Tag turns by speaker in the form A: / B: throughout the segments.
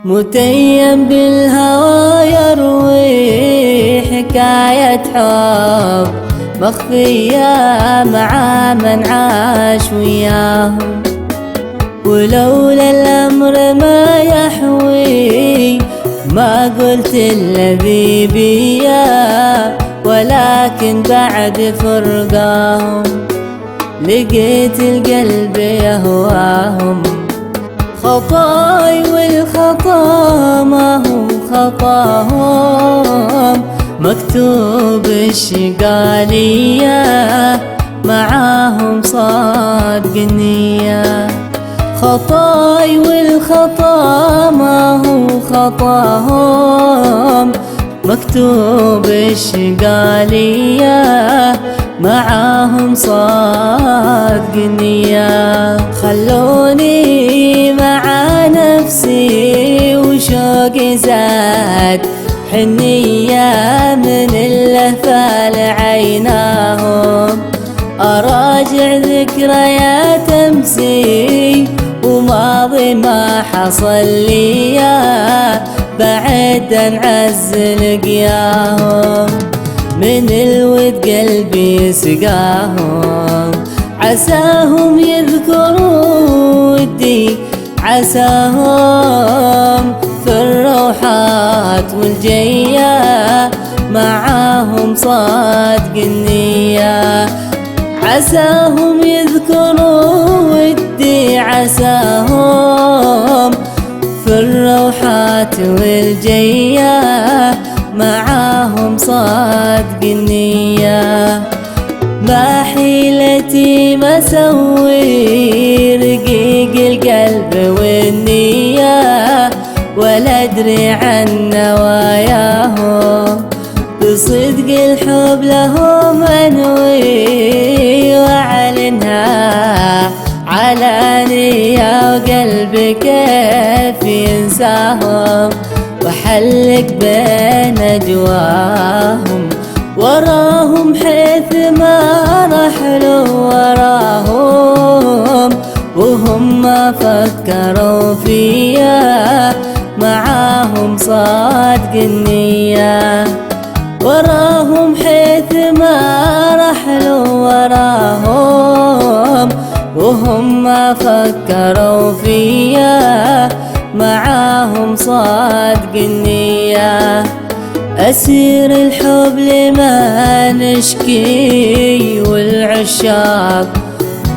A: متيم بالهوى يروي حكاية حب مخفية مع من عاش وياهم، ولولا الأمر ما يحوي ما قلت الذي بيا، ولكن بعد فرقاهم لقيت القلب يهواهم. خطاي والخطا ما هو خطاهم، مكتوب الشقالية معاهم صادق النية. خطاي والخطا ما هو خطاهم، مكتوب الشقالية معاهم صادق النية. خلوني مع نفسي وشوقي زاد حنية من اللهفة لعيناهم، أراجع ذكريات أمسي وماضي ما حصل لي بعد عن عز لقياهم. من الود قلبي سقاهم، عساهم يذكروا ودي، عساهم في الروحات والجية معاهم صادق النية. عساهم يذكروا ودي، عساهم في الروحات والجية معاهم صادق النية. ما حيلتي ما سوي رقيق القلب والنية، ولا أدري عن نواياهم، بصدق الحب لهم أنوي وأعلنها علانية، وقلبي كيف ينساهم وحلق بين أجواهم. وراهم حيث ما رحلوا وراهم، وهم ما فكروا فيا معاهم صادق النية. وراهم حيث ما رحلوا وراهم، وهم ما فكروا فيا معاهم صادق النية. أسير الحب لما نشكي والعشاق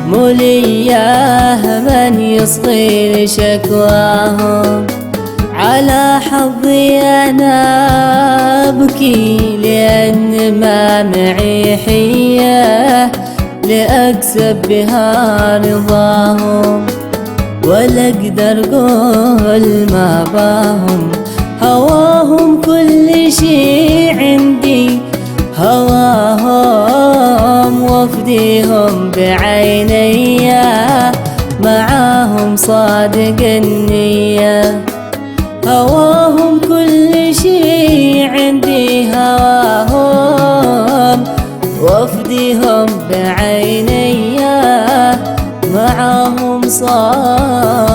A: ملياه من يصغي لشكواهم. على حظي أنا أبكي لأن ما معي حية لأكسب بها رضاهم، ولا أقدر قول ما باهم. هواهم كل شي عندي، هواهم وافديهم بعيني معاهم صادق النية. هواهم كل شي عندي، هواهم وافديهم بعيني معاهم صادق